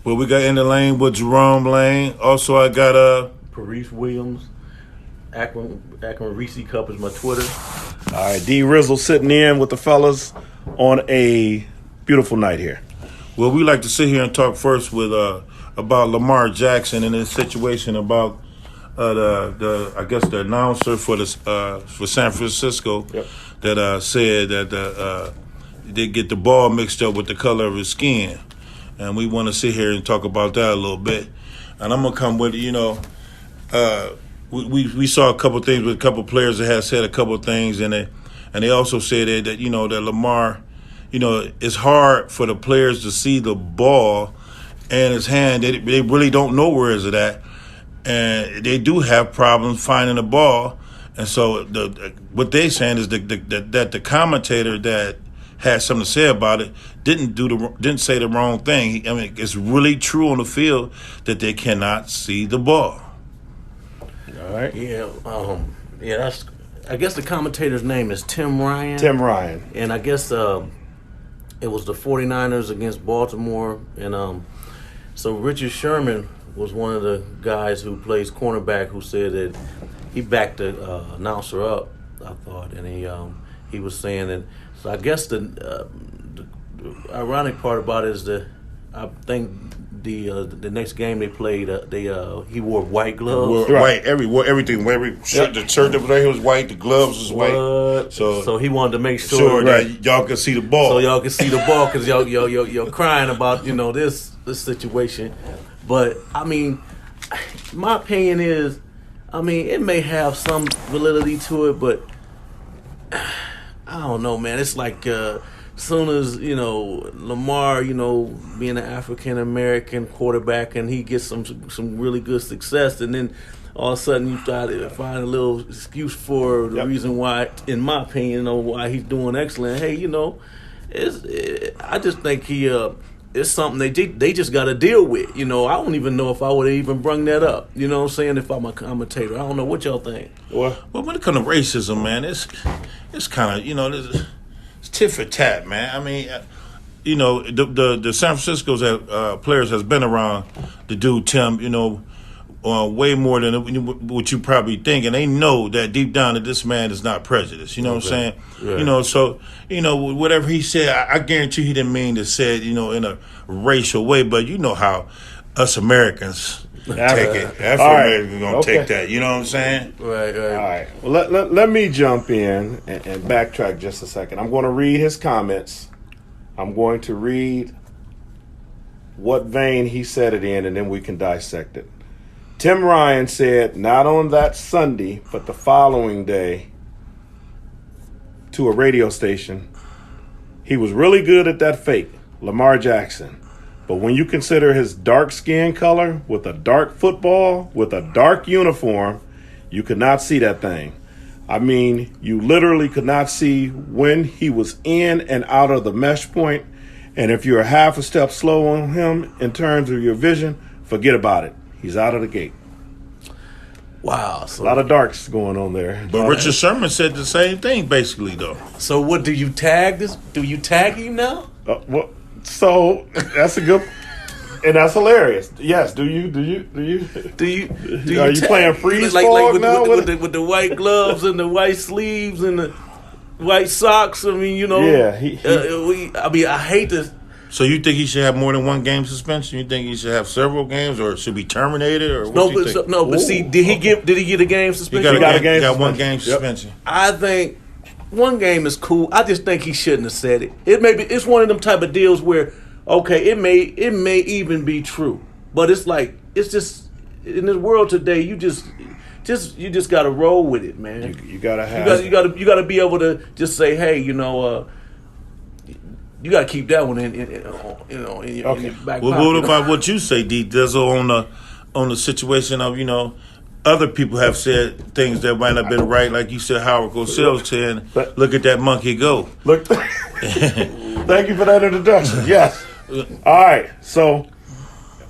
Well, we got In the Lane with Jerome Lane. Also, I got Parise Williams. Akron Reese Cup is my Twitter. All right, D Rizzle sitting in with the fellas on a beautiful night here. Well, we like to sit here and talk first with about Lamar Jackson and his situation about the announcer for San Francisco that said that they get the ball mixed up with the color of his skin, and we want to sit here and talk about that a little bit. And I'm gonna come with we saw a couple things with a couple players that had said a couple things, and they also said that that Lamar, it's hard for the players to see the ball and his hand. They really don't know where is it at, and they do have problems finding the ball. And so what they saying is that the commentator that had something to say about it didn't say the wrong thing. I mean, it's really true on the field that they cannot see the ball. All right. Yeah. That's. I guess the commentator's name is Tim Ryan. Tim Ryan. And I guess it was the 49ers against Baltimore, and so Richard Sherman was one of the guys who plays cornerback who said that he backed the announcer up, I thought, and he was saying that. So I guess the ironic part about it is that I think the next game they played, he wore white gloves. White, everything, every shirt, the shirt that was right here was white, the gloves was white. So he wanted to make sure that y'all could see the ball. So y'all could see the ball because y'all crying about this situation. But I mean, my opinion is, it may have some validity to it, but I don't know, man. It's like soon as Lamar, being an African American quarterback, and he gets some really good success, and then all of a sudden you try to find a little excuse for the reason why, in my opinion, why he's doing excellent. Hey, I just think it's something they just got to deal with. I don't even know if I would have even brung that up. You know what I'm saying? If I'm a commentator, I don't know what y'all think. Well, when it comes to racism, man, it's kind of it's tit for tat, man. I mean, the San Francisco's players has been around the dude Tim, way more than what you probably think, and they know that deep down that this man is not prejudiced. You know what I'm saying? Yeah. So whatever he said, I guarantee he didn't mean to say it, in a racial way, but you know how us Americans take it. Afro-Americans gonna take that. You know what I'm saying? Right. All right. Well, let me jump in and backtrack just a second. I'm going to read his comments. I'm going to read what vein he said it in, and then we can dissect it. Tim Ryan said, not on that Sunday, but the following day, to a radio station, he was really good at that fake, Lamar Jackson. But when you consider his dark skin color with a dark football, with a dark uniform, you could not see that thing. I mean, you literally could not see when he was in and out of the mesh point. And if you're half a step slow on him in terms of your vision, forget about it. He's out of the gate. Wow. So a lot of darks going on there. But Richard Sherman said the same thing, basically, though. So what, do you tag this? Do you tag him now? So that's a good, and that's hilarious. Yes. Do you are you playing freeze like now with the white gloves and the white sleeves and the white socks? I mean, Yeah. I hate this. So you think he should have more than one game suspension? You think he should have several games, or should be terminated, or what you think? But see, did he get a game suspension? He got one game suspension. I think one game is cool. I just think he shouldn't have said it. It's one of them type of deals where, okay, it may even be true, but it's just in this world today, you just got to roll with it, man. You got to have you got to be able to just say, hey, you got to keep that one in your back pocket. Well, what about what you say, D Dizzle, on the situation of other people have said things that might not have been right, like you said, Howard Cosell saying, "Look at that monkey go." Look, thank you for that introduction. Yes. All right, so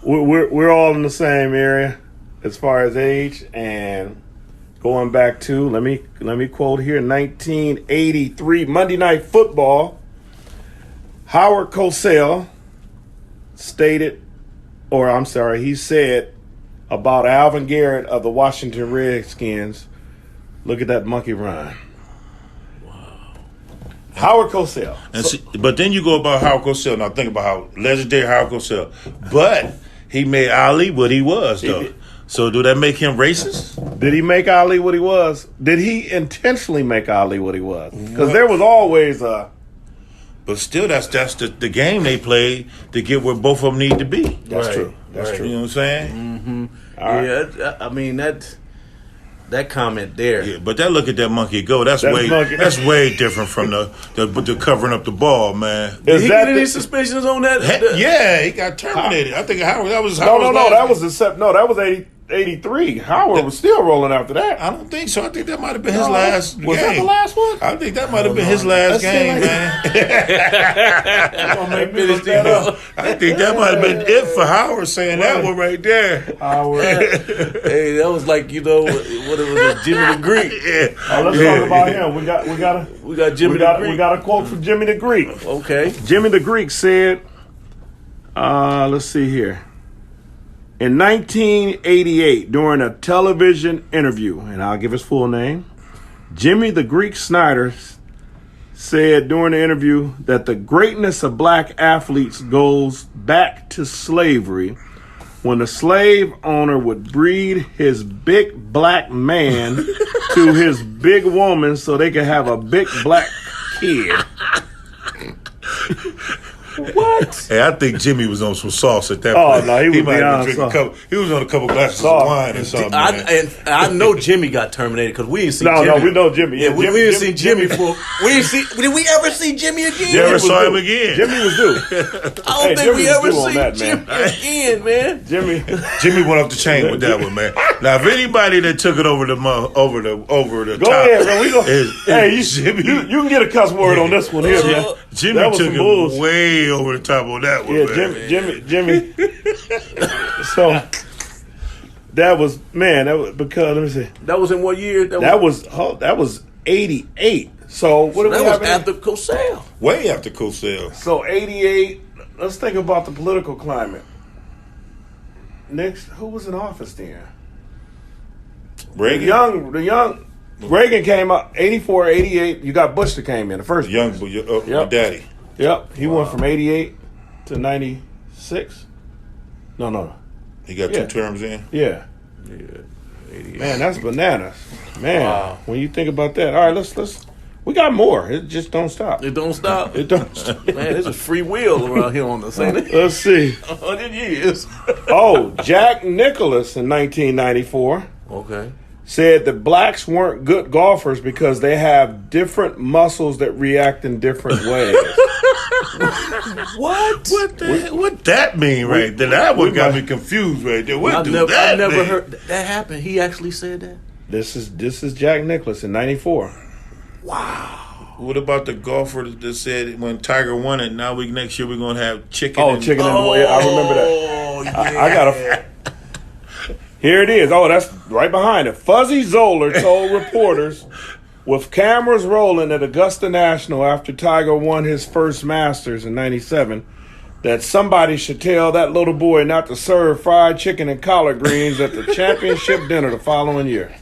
we're all in the same area as far as age, and going back to let me quote here, 1983 Monday Night Football. Howard Cosell stated he said about Alvin Garrett of the Washington Redskins, look at that monkey run. Howard Cosell. But then you go about Howard Cosell. Now think about how legendary Howard Cosell. But he made Ali what he was, though. So do that make him racist? Did he make Ali what he was? Did he intentionally make Ali what he was? Because there was always a... But still, that's the game they played to get where both of them need to be. That's true. That's true. You know what I'm saying? Mm-hmm. Right. I mean, that comment there. Yeah, but that look at that monkey go. That's way different from the covering up the ball, man. Did he get any suspicions on that? Yeah, he got terminated. I think that was no. That was 83. Howard was still rolling after that. I don't think so. I think that might have been his last game. Was that the last one? I think that might have been his last game, man. I think that might have been it for Howard saying that one right there. Howard. Hey, that was like, what it was, Jimmy the Greek. Yeah. Let's talk about him. We got Jimmy the Greek. We got a quote from Jimmy the Greek. Okay. Jimmy the Greek said, let's see here. In 1988, during a television interview, and I'll give his full name, Jimmy the Greek Snyder said during the interview that the greatness of black athletes goes back to slavery, when the slave owner would breed his big black man to his big woman so they could have a big black kid. What? Hey, I think Jimmy was on some sauce at that point. Oh, no, he was he was on a couple glasses of wine or something. I know Jimmy got terminated because we didn't see Jimmy. No, we know Jimmy. Yeah, we didn't see Jimmy for. Did we ever see Jimmy again? Never saw him again. Jimmy was due. I don't think we ever see Jimmy again, man. Jimmy went off the chain with that one, man. Now, if anybody that took it over the top, go ahead, man. You can get a cuss word on this one here, man. Jimmy took it way over the top on that one. Yeah, Jimmy. So that was because let me see. That was in what year? That was 88. So what do we have after Cosell? Way after Cosell. So 88. Let's think about the political climate. Next, who was in office then? Reagan. The young. Reagan came up 84, 88. You got Bush that came in the first. Your daddy. Yep, he went from 88 to 96. No. He got 2 terms in. Yeah. 88. Man, that's bananas. Man, when you think about that. All right, let's. We got more. It just don't stop. It don't stop. It don't stop. Man, there's a free will around here on this, ain't it? Let's see. 100 years. Jack Nicklaus in 1994. Okay. Said that blacks weren't good golfers because they have different muscles that react in different ways. What? What that mean right there? That one got me confused right there. I never heard that happen. He actually said that. This is Jack Nicklaus in 94. Wow. What about the golfer that said when Tiger won it, now next year we're gonna have chicken? Chicken and boy. I remember that. Oh, yeah. I got Here it is. Oh, that's right behind it. Fuzzy Zoller told reporters with cameras rolling at Augusta National after Tiger won his first Masters in 97 that somebody should tell that little boy not to serve fried chicken and collard greens at the championship dinner the following year.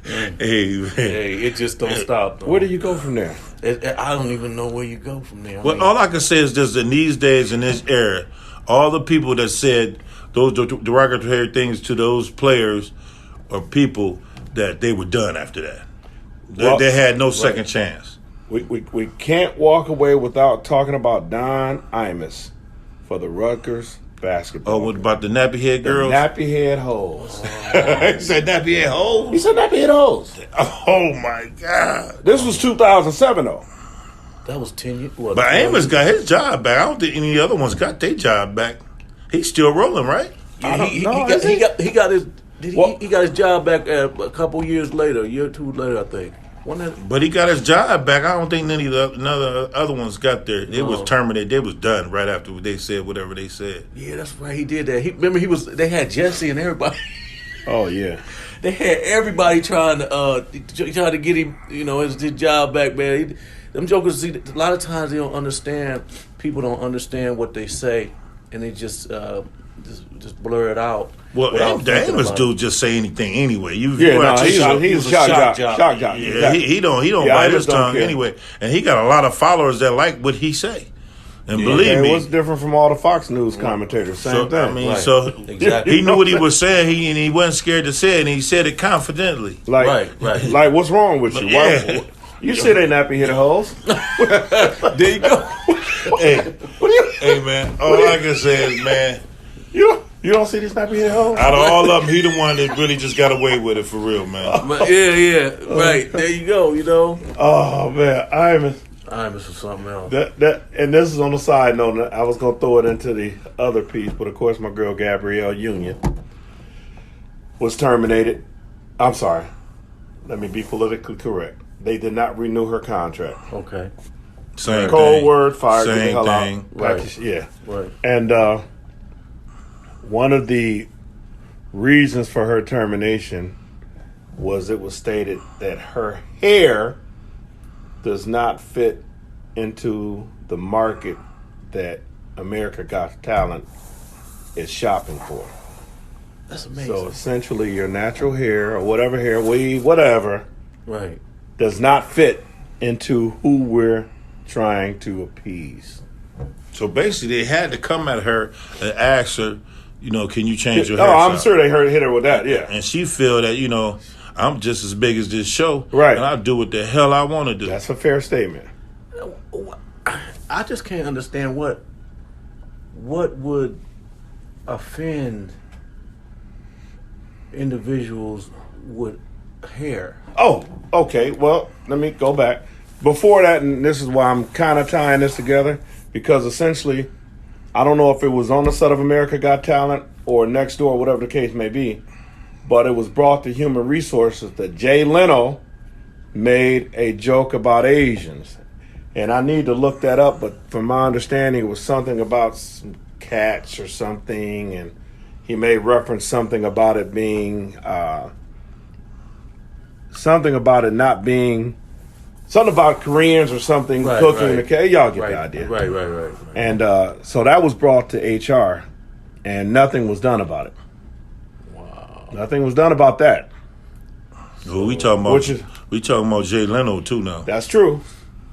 Hey, it just don't stop, though. Where do you go from there? I don't even know where you go from there. All I can say is just in these days, in this era, all the people that said those derogatory things to those players or people, that they were done after that. They had no second chance. We can't walk away without talking about Don Imus for the Rutgers basketball. Oh, what about the nappy head girls? Nappy head hoes. He said nappy head hoes? He said nappy head hoes. Oh, my God. This was 2007, though. That was 10 years. But Amos got his job back. I don't think any other ones got their job back. He's still rolling, right? Yeah, he got his job back a couple years later, a year or two later, I think. But he got his job back. I don't think none of the other ones got there. It was terminated. They was done right after they said whatever they said. Yeah, that's right. He did that. They had Jesse and everybody. Oh yeah. They had everybody trying to get him, his job back, man. Them jokers, see, a lot of times they don't understand. People don't understand what they say, and they just blur it out. Well, without the thinking Amos about dude just say anything anyway. He's a shock jock. Yeah, Exactly. he don't Yeah, bite Amos his don't tongue care. anyway, and he got a lot of followers that like what he say. And believe me, what's different from all the Fox News commentators? Same thing. I mean, Right. so Exactly. he knew what he was saying. He wasn't scared to say it, and he said it confidently. Like, Right. like, what's wrong with you? Yeah. You say they nappy headed hoes. There you go. Hey man, all I can say is, man, You don't see these nappy headed hoes? out of all of them, he the one that really just got away with it for real, man. But yeah, right. There you go. You know, Oh man, I'm for something else. and this is on the side note. I was gonna throw it into the other piece, but of course, my girl Gabrielle Union was terminated. I'm sorry. Let me be politically correct. They did not renew her contract. Okay. Same Cold thing. word, fired. Get the Same hell out. thing. Right. Yeah. Right. And one of the reasons for her termination was it was stated that her hair does not fit into the market that America Got Talent is shopping for. That's amazing. So essentially, your natural hair or whatever hair weave, whatever, Right. does not fit into who we're trying to appease. So basically, they had to come at her and ask her, can you change your Oh, hair? I'm sure they hit her with that. Yeah, And she feel that, I'm just as big as this show. Right. And I do what the hell I want to do. that's a fair statement. I just can't understand what would offend individuals with hair. Oh, okay. Well, let me go back. Before that, and this is why I'm kind of tying this together, because essentially, I don't know if it was on the set of America Got Talent or next door, whatever the case may be, but it was brought to Human Resources that Jay Leno made a joke about Asians. And I need to look that up, but from my understanding, it was something about some cats or something, and he made reference something about it being something about it not being something about Koreans or something Right, cooking right. the cat. Y'all get Right. the idea. Right. And so that was brought to HR, and nothing was done about it. Wow. Nothing was done about that. Well, we talking about Which is- Jay Leno too now. That's true.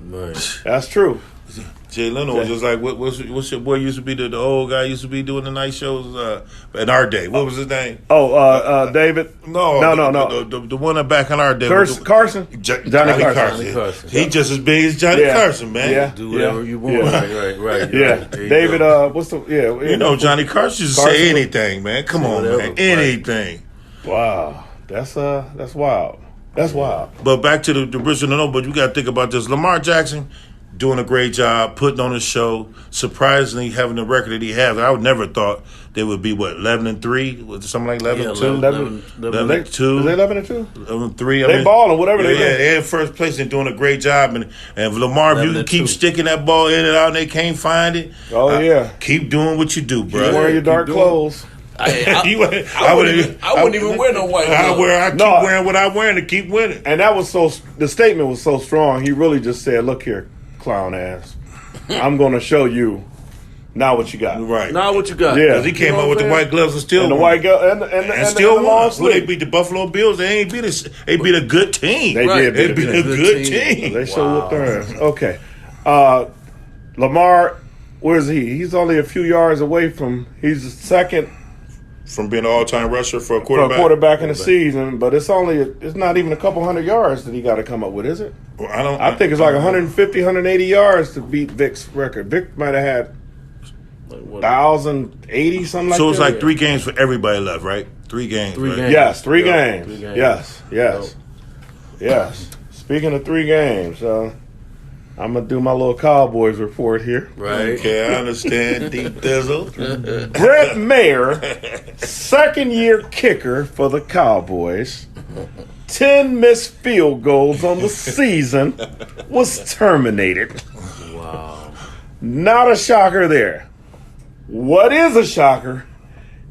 Right. That's true. Jay Leno was just like, what's your boy used to be the old guy used to be doing the night shows in our day. What was his name? Oh, David. No. The one back in our day. Carson. Johnny Johnny Carson. Johnny Carson. He just as big as Johnny Yeah. Carson, man. Yeah. Do whatever you want. Yeah. Right. Yeah, There you David. go. What's the? Yeah, You know, Johnny Carson used to Carson say was- anything, man. Come on, whatever, man. right. Anything. Wow, that's wild. That's wild. But back to the original note, but you got to think about this. Lamar Jackson doing a great job, putting on a show, surprisingly having the record that he has. I would never thought they would be, 11-3? Was it something like 11-2? 11-2? Is they 11-2? 11-3. They balling, whatever they do. Yeah, they're in first place and doing a great job. And Lamar, if you can keep 11-2. sticking that ball in and out and they can't find it, Oh, yeah. keep doing what you do, bro. You wearing your dark doing- clothes. I wouldn't even wear no white gloves. I keep No. wearing what I'm wearing to keep winning. And that was the statement was so strong. He really just said, "Look here, clown ass. I'm going to show you now what you got." Right. Now what you got? Yeah. Because he came You know up with what the I'm white gloves and still And the won. white girl and And still the won. long Who they sleeve. beat the Buffalo Bills? They ain't beat us. They beat a good team. They Right. did They beat beat it. a good team. They sure whooped their ass. Okay. Lamar, where is he? He's only a few yards away from. He's the second From being an all-time rusher for a for quarterback. a quarterback in the season, but it's not even a couple hundred yards that he got to come up with, is it? Well, I think it's like 150, 180 yards to beat Vic's record. Vic might have had Like what? 1,080, something like that. So it's like 3 games for everybody left, right? 3 games. Three right? games. Yes, three Yeah, games. 3 games. Yes. Speaking of 3 games, I'm going to do my little Cowboys report here. Right. Okay, I understand. Deep Thizzle. Brett Mayer, second-year kicker for the Cowboys, 10 missed field goals on the season, was terminated. Wow. Not a shocker there. What is a shocker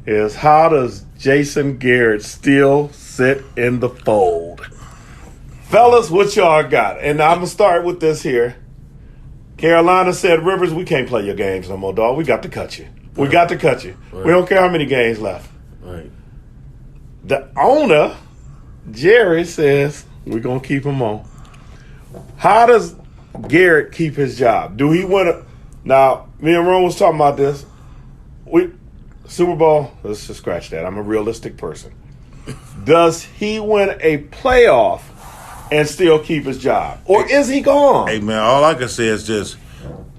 is how does Jason Garrett still sit in the fold? Fellas, what y'all got? And I'm going to start with this here. Carolina said, Rivers, we can't play your games no more, dog. We got to cut you. We got to cut you. Right. We don't care how many games left. Right. The owner, Jerry, says we're going to keep him on. How does Garrett keep his job? Do he win a... Now, me and Ron was talking about this. Super Bowl, let's just scratch that. I'm a realistic person. Does he win a playoff and still keep his job? Or is he gone? Hey, man, all I can say is just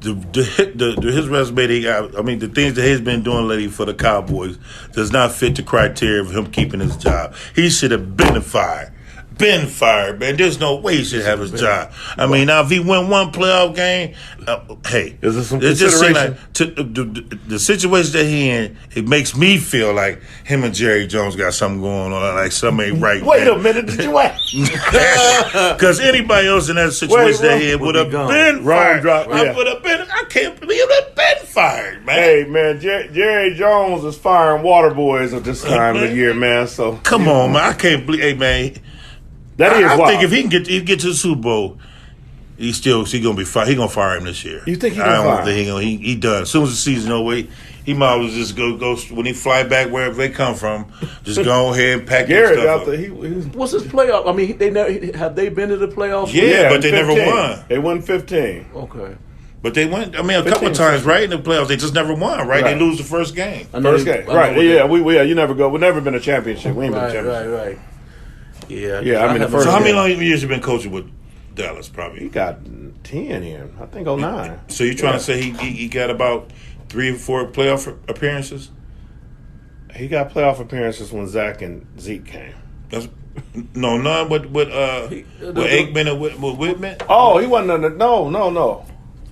his resume he got, I mean, the things that he's been doing lately for the Cowboys does not fit the criteria of him keeping his job. He should have been fired. Been fired, man. There's no way he should have his job. I mean, now if he win one playoff game, hey, Is there some it just seems consideration? like the situation that he in, it makes me feel like him and Jerry Jones got something going on, like something ain't right. Wait a minute, did you ask? Because anybody else in that situation that he in would have been fired. I would have been. I can't believe it been fired, man. Hey, man, Jerry Jones is firing water boys at this time of the year, man. So Come on, man. I can't believe. Hey, man. that is I wild. think if he can get to the Super Bowl, he gonna be fired. He gonna fire him this year. You think he I gonna don't fire think he done. As soon as the season over, he might as well just go when he fly back wherever they come from. Just go ahead and pack Garrett their out stuff there, up. What's his playoff? I mean, they never have they been to the playoffs? Yeah, but they 15. never won. They won 15. Okay. But they went. I mean, a couple 15, times, right in the playoffs, they just never won. Right, Right. they lose the first game. I know First they- game, I know right? what Yeah, they- you never go. We've never been a championship. We ain't been a Right, championship. right. Yeah. Yeah, I mean, the haven't- first So how many game. years you been coaching with Dallas? He Probably. got 10 in. I think 09. So you trying Yeah. to say he got about 3 or 4 playoff appearances? He got playoff appearances when Zach and Zeke came. That's, no, none with Aikman and with Whitman. Oh, he wasn't. No.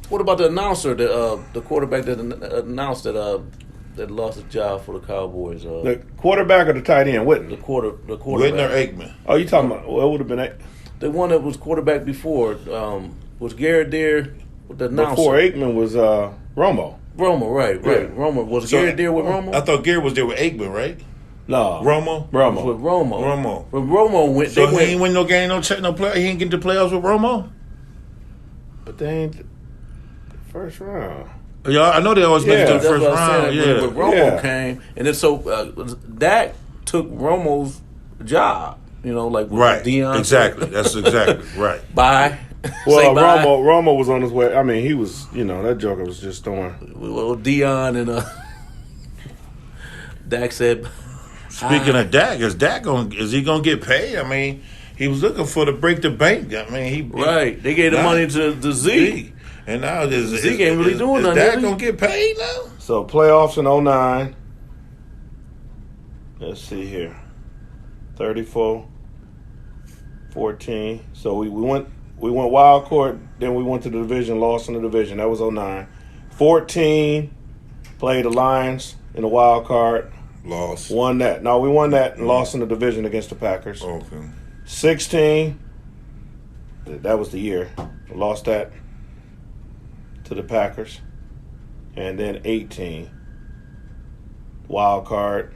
What about the announcer, the quarterback that announced that lost his job for the Cowboys? The quarterback or the tight end, The Whitney. quarterback. Whitman or Aikman. Oh, you talking about? Well, it would have been The one that was quarterback before was Garrett there with the announcer. before Aikman was Romo. Romo, right. Yeah. Romo was So- Garrett there with Romo. I thought Gary was there with Aikman, right? No, Romo. Was with Romo. Romo. When Romo went, So they he went. ain't win no game, no check, no play. He ain't get the playoffs with Romo. but they ain't the first round. Yeah, I know they always make it to the That's first what I'm round. saying. Yeah. When Romo Yeah. came, and then so Dak took Romo's job. You know, like with Right. Deion. Exactly. That's exactly right. Bye. Well, Say bye. Romo was on his way. I mean, he was. That joker was just throwing. Well, Deion and Dak said. Speaking of Dak, is he gonna get paid? I mean, he was looking for the break the bank. I mean, he Right, they gave the Nah. money to Zeke. And now Zeke ain't really doing is nothing, Dak is he? gonna get paid now? So playoffs in 09. Let's see here. 34, 14. So we went wild card, then we went to the division, lost in the division. That was 09. 14, played the Lions in the wild card, Lost. won that. No, we won that and lost in the division against the Packers. Okay. 16, that was the year. Lost that to the Packers. And then 18, wild card,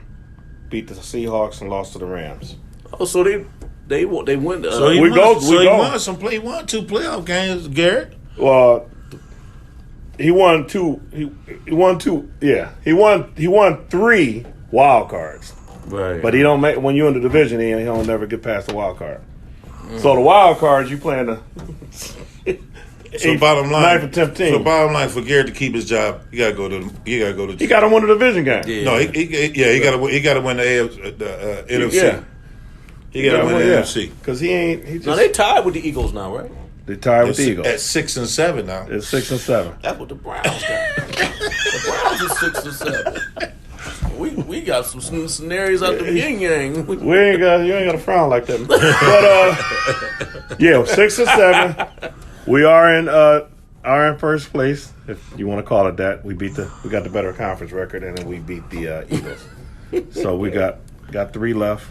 beat the Seahawks and lost to the Rams. Oh, so they went. So he We won, go- so we he go. won some play. He won 2 playoff games, Garrett. Well, he won two. He won two. Yeah, he won 3 wild cards. right, But he don't make when you're in the division. He don't never get past the wild card. So the wild cards you playing the. So bottom line, 9th and 10th team. So bottom line, for Garrett to keep his job, he gotta go to. He got to win the division game. Yeah. No, he gotta win the NFC. Yeah. He gotta win the NFC. Because he just now they tied with the Eagles now, right? they tied with the Eagles. At 6 and 7 now. It's 6 and 7. That's what the Browns got. The Browns are 6 and 7. We got some scenarios out the yin yang. You ain't got to frown like that. But yeah, 6 and 7. We are in first place, if you want to call it that. We got the better conference record, and then we beat the Eagles. So we got 3 left,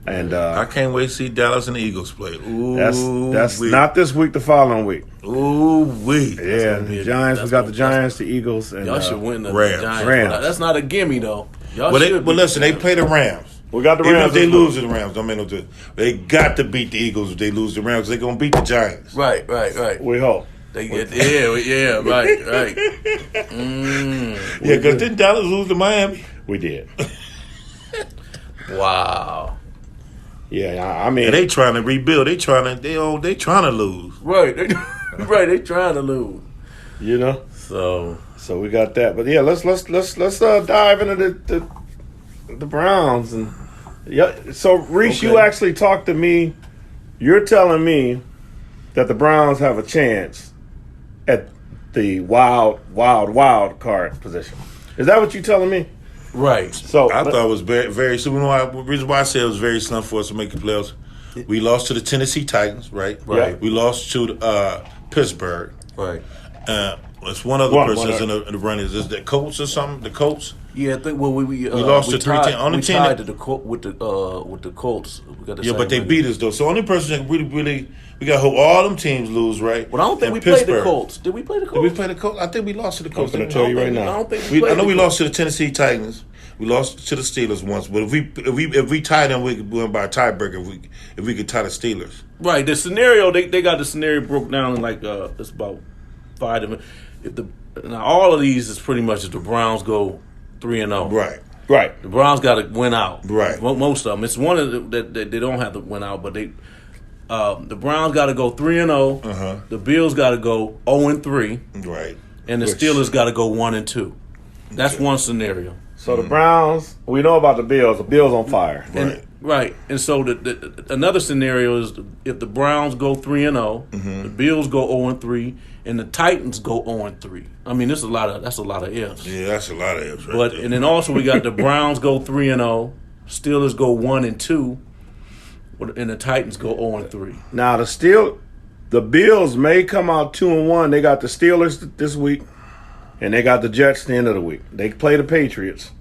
and I can't wait to see Dallas and the Eagles play. Ooh, that's not this week. The following week. Ooh wee. Yeah, the Giants. We got the Giants, the Eagles, and Y'all should win the Rams. Giants. Rams. That's not a gimme though. Y'all But should. listen, they play the Rams. we got the Even Rams. if they this lose week. to the Rams, don't make no difference. They got to beat the Eagles if they lose the Rams. They're gonna beat the Giants. right. We hope. They get right. Yeah, because didn't Dallas lose to Miami? We did. Wow. Yeah, I mean, And they trying to rebuild. They trying to lose. Right. They trying to lose. you know. So We got that. But yeah, let's dive into the Browns and yeah. So Reese, Okay. you actually talked to me. You're telling me that the Browns have a chance at the wild card position. Is that what you're telling me? right. So I thought it was very, very. So the reason why I said it was very slim for us to make the playoffs. We lost to the Tennessee Titans, right? Right. We lost to Pittsburgh. Right. It's one other person that's in the run. Is this the Colts or something? The Colts? Yeah, I think. Well, we lost we to 3 tied, teams. On the we team tied that- to with the Colts. We got the Yeah, same but they record. beat us though. So only person that really we got to hope all them teams lose, right? But I don't think And we played the Pittsburgh. Colts. Did we play the Did Colts? we play the Colts? I think we lost to the Colts. I'm gonna didn't we? tell you right I now. don't think I played know the we Colts. lost to the Tennessee Titans. We lost to the Steelers once, but if we tie them, we could win by a tiebreaker. If we could tie the Steelers, Right. The scenario they got the scenario broke down in like it's about 5 different. Now all of these is pretty much if the Browns go 3-0. right. The Browns got to win out. Right. Most of them. It's one of that they don't have to win out, but they the Browns got to go 3-0. Uh-huh. The Bills got to go 0-3, right. and the Which- Steelers got to go 1-2. That's one scenario. So the Browns, we know about the Bills. The Bills on fire. Right. Right, and so another scenario is if the Browns go 3-0, Mm-hmm. the Bills go 0-3, and the Titans go 0-3. I mean, that's a lot of ifs. Yeah, that's a lot of ifs, right? But there. and then also we got the Browns go 3-0, Steelers go 1-2, and the Titans go 0-3. Now the Bills may come out 2-1. They got the Steelers this week, and they got the Jets the end of the week. They play the Patriots.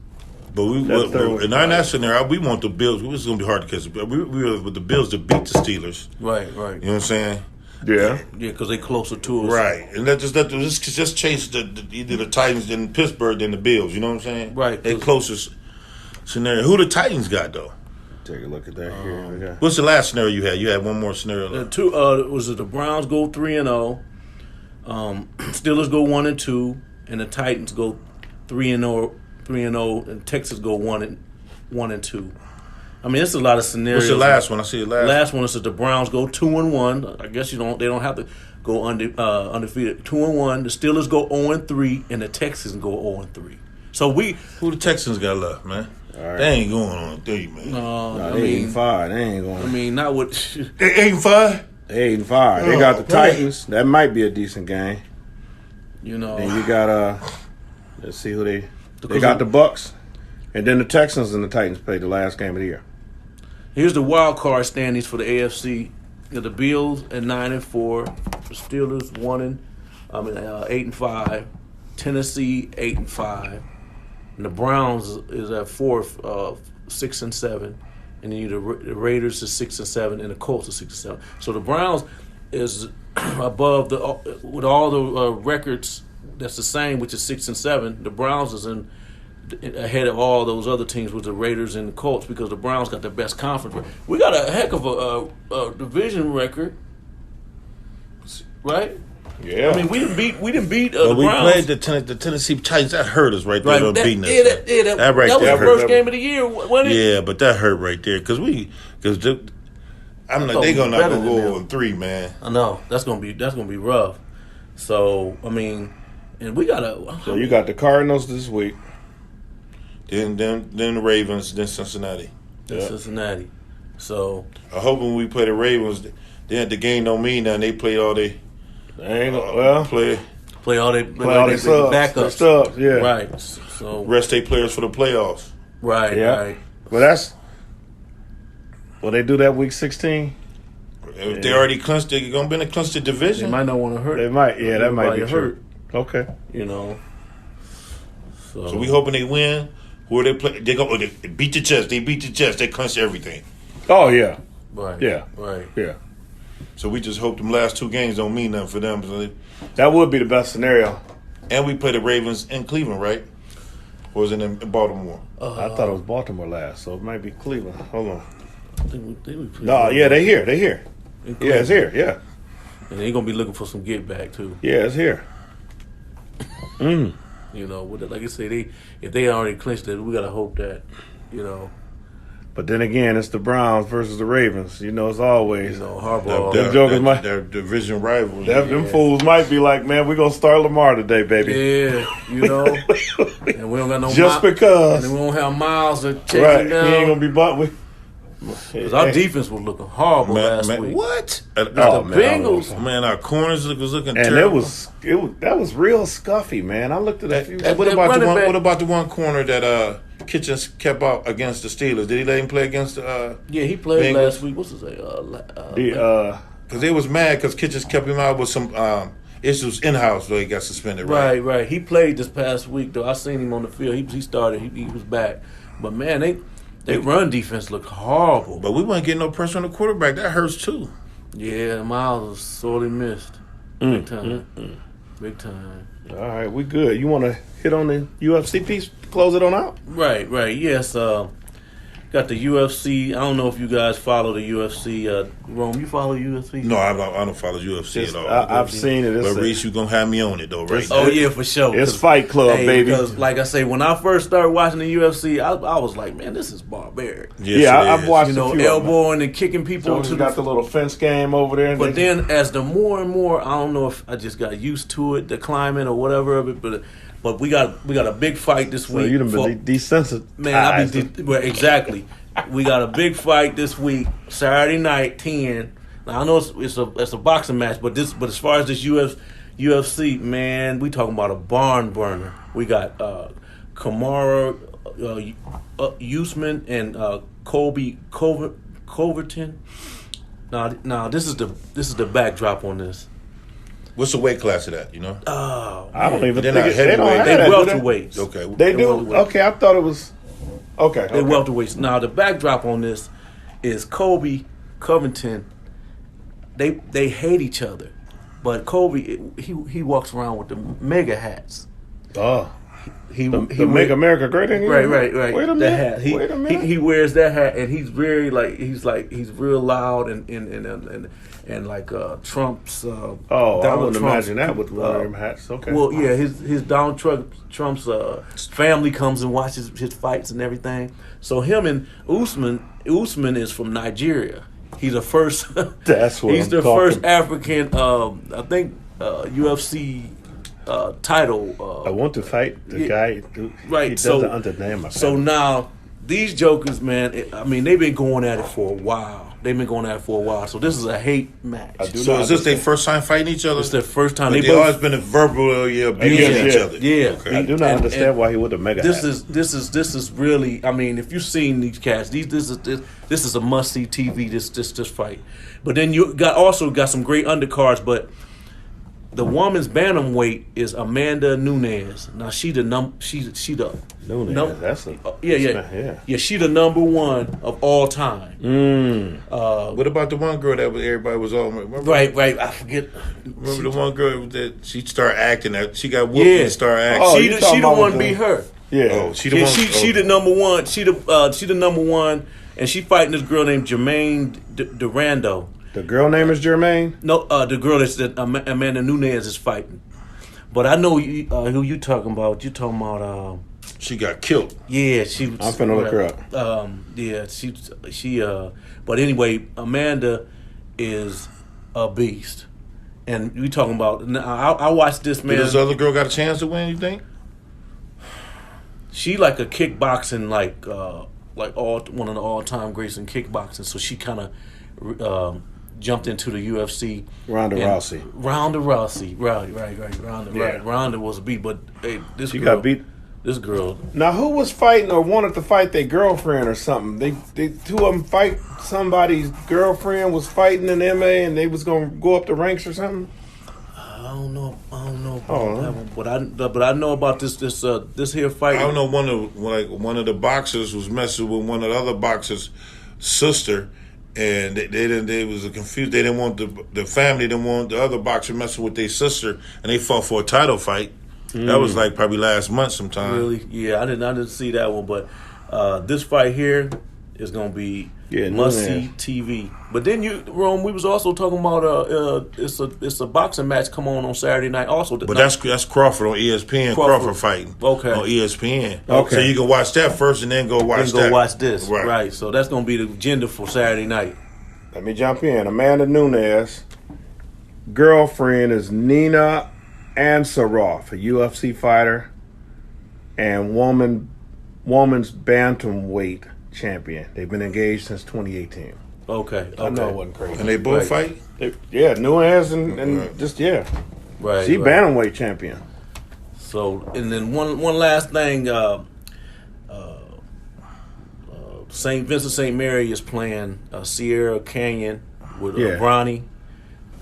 But in that scenario, we want the Bills. It's going to be hard to catch. We with the Bills to beat the Steelers. Right. You know what I'm saying? Yeah. Yeah, because they closer to us. Right, and just chase either the Titans than Pittsburgh than the Bills. You know what I'm saying? Right. They closest scenario. Who the Titans got though? Take a look at that here. We got- What's the last scenario you had? You had one more scenario. The Left. two was it the Browns go 3-0, Steelers go 1-2, and the Titans go 3-0, and Texas go 1-2. I mean, it's a lot of scenarios. What's the last one? I see the last. Last one is that the Browns go 2-1. I guess they don't have to go undefeated. 2-1. The Steelers go 0-3, and the Texans go 0-3. So Who the Texans got left, man? All right. They ain't going on 3, man. No, I they mean, 8-5. They ain't going. I mean, not with They 8-5. They 8-5. They got the man. Titans. That might be a decent game. you know. And you got let's see who they Because got the Bucks, and then the Texans and the Titans played the last game of the year. Here's the wild card standings for the AFC. You got the Bills at 9-4, the Steelers 8-5, Tennessee 8-5, and the Browns is at 4th, 6-7, and then the Raiders is 6-7, and the Colts are 6-7. So the Browns is above with all the records. That's the same, which is 6-7. The Browns is ahead of all those other teams with the Raiders and the Colts because the Browns got the best conference. We got a heck of a division record, right? Yeah. I mean, we didn't beat But the we Browns. played the Tennessee Titans. That hurt us right there. Right, Right, beating us. that right was there the hurt. first game of the year, wasn't it? Yeah, but that hurt right there because I'm not. thought They we gonna were not better gonna than go them. over 3, man. I know that's gonna be rough. So I mean, and we gotta. So you got the Cardinals this week. Then the Ravens, then Cincinnati. Cincinnati. So I hope when we play the Ravens, then the game don't mean nothing. They play all they They ain't gonna, play play all they play all their subs. backups. Their subs, yeah. Right. So rest their players for the playoffs. right. Yeah. Right. Well, will they do that week 16? If they already clinched, they're gonna be in a clinched They division. might not want to hurt. They might. Yeah, that might be everybody true. Okay. You know. So we hoping they win. Who they play? They beat the Jets. They beat the Jets. They clinched everything. Oh yeah, Right. Yeah. Right. yeah. So we just hope them last 2 games don't mean nothing for them. So That would be the best scenario. and we play the Ravens in Cleveland, right? Or was it in Baltimore? I thought it was Baltimore last, so it might be Cleveland. Hold on. I think we No, yeah, they here. They here. Yeah, it's here. Yeah. And they're gonna be looking for some get back too. Yeah, it's here. You know, like I say, if they already clinched it, we gotta hope that, you know. But then again, it's the Browns versus the Ravens. You know, it's always. You know, Harbaugh. Them jokers might. Their division rivals. Them fools might be like, man, we're going to start Lamar today, baby. Yeah, you know. And we don't got no just because. And we won't have Miles to chase him down. He ain't going to be butt. Because our defense was looking horrible last week. What? The Bengals. Man, our corners was looking and terrible. That was real scuffy, man. I looked at a few. What about the one corner that Kitchens kept out against the Steelers? Did he let him play against the Yeah, he played Bengals? last week. What's his name? Because they was mad because Kitchens kept him out with some issues in-house where he got suspended. Right. He played this past week, though. I seen him on the field. He started. He was back. But, man, they run defense looked horrible. But we weren't getting no pressure on the quarterback. That hurts, too. Yeah, Miles was sorely missed. Big time. Big time. All right, we good. You want to hit on the UFC piece? Close it on out? Right. Yes, got the UFC. I don't know if you guys follow the UFC. Rome, you follow UFC? No, I don't follow UFC at all. I've seen it. But Reese, you gonna have me on it though, right? Oh yeah, for sure. It's Fight Club, baby. Because, like I say, when I first started watching the UFC, I was like, man, this is barbaric. Yes, I've watched. You know, elbowing and kicking people. So got the little fence game over there. But then, as the more and more, I don't know if I just got used to it, the climbing or whatever of it, but we got a big fight this week. So you done been desensitized. Man, well, exactly. We got a big fight this week, Saturday night, 10. Now I know it's a boxing match, but as far as this UFC, man, we talking about a barn burner. We got Kamaru Usman and Colby Covington. Now this is the backdrop on this. What's the weight class of that? You know? I don't even They're think not they don't have heavyweight. They that, do welterweights. Okay. They do? Okay, I thought it was. Okay. They welterweights. Now the backdrop on this is Colby Covington. They hate each other, but Colby he walks around with the mega hats. Oh. He Make America Great Again? Right. Wait a minute. That hat. Wait a minute. He wears that hat, and he's very he's real loud and like Trump's. I wouldn't imagine that with one of them hats. Okay. Well, yeah, his Donald Trump's family comes and watches his fights and everything. So him and Usman is from Nigeria. He's the first. That's what he's I'm the talking. first African. I think UFC. Title. I want to fight the guy. Right. He doesn't understand my So now these jokers, man. They've been going at it for a while. So this is a hate match. So is this their first time fighting each other? It's their first time. But they always been verbally abusing each other. Yeah. Okay. I do not understand why he would have mega. This is really. I mean, if you've seen these cats, this is a must see TV. This fight. But then you also got some great undercards. But the woman's bantamweight is Amanda Nunes. Now she the Nunes. That's a yeah. She the number one of all time. What about the one girl that everybody was on? Remember? Right. I forget. Remember the one girl that she started acting that she got whooped and started acting. She the one beat her. Yeah. Oh, she the one. She the number one. She the number one, and she fighting this girl named Jermaine Durando. The girl name is Jermaine? No, the girl that Amanda Nunes is fighting. But I know who you talking about. You talking about? She got killed. Yeah, she was. I'm finna look her up. Yeah, she. But anyway, Amanda is a beast, and we talking about. I watched this man. Did this other girl got a chance to win? You think? She like a kickboxing one of the all-time greats in kickboxing. So she kind of. Jumped into the UFC. Ronda Rousey. Right. Ronda was a beat, but hey, she got beat. This girl. Now, who was fighting or wanted to fight their girlfriend or something? They two of them fight. Somebody's girlfriend was fighting in MMA, and they was gonna go up the ranks or something. I don't know about that one, but I know about this here fight. I don't know. One of the boxers was messing with one of the other boxers' sister. And they was confused. They didn't want the family didn't want the other boxer messing with their sister, and they fought for a title fight. That was probably last month sometime. Really? Yeah, I didn't see that one. But this fight here is going to be Yeah, must-see TV. But then Rome, we was also talking about it's a boxing match come on Saturday night also. But that's Crawford on ESPN. Crawford fighting. Okay. On ESPN. Okay. So you can watch that first and then go watch then that. go watch this. Right. So that's going to be the agenda for Saturday night. Let me jump in. Amanda Nunes' girlfriend is Nina Ansaroff, a UFC fighter and woman's bantamweight champion. They've been engaged since 2018. Okay. I know it wasn't crazy. And they both fight? Yeah, Nunes and just, yeah. Right. She bantamweight champion. So, and then one last thing, St. Vincent St. Mary is playing Sierra Canyon with Bronny.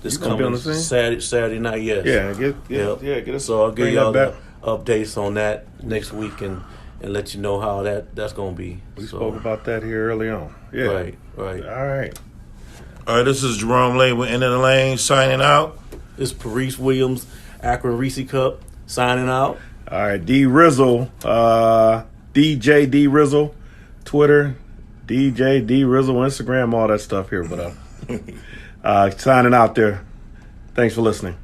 This coming Saturday night, yes. Yeah, get us. So I'll give bring y'all that the updates on that next week and let you know how that's going to be. We spoke about that here early on. Yeah. Right. All right. All right, this is Jerome Lane with End of the Lane signing out. It's Parise Williams, Akron Reese Cup, signing out. All right, D Rizzle, DJ D Rizzle, Twitter, DJ D Rizzle, Instagram, all that stuff here. But signing out there. Thanks for listening.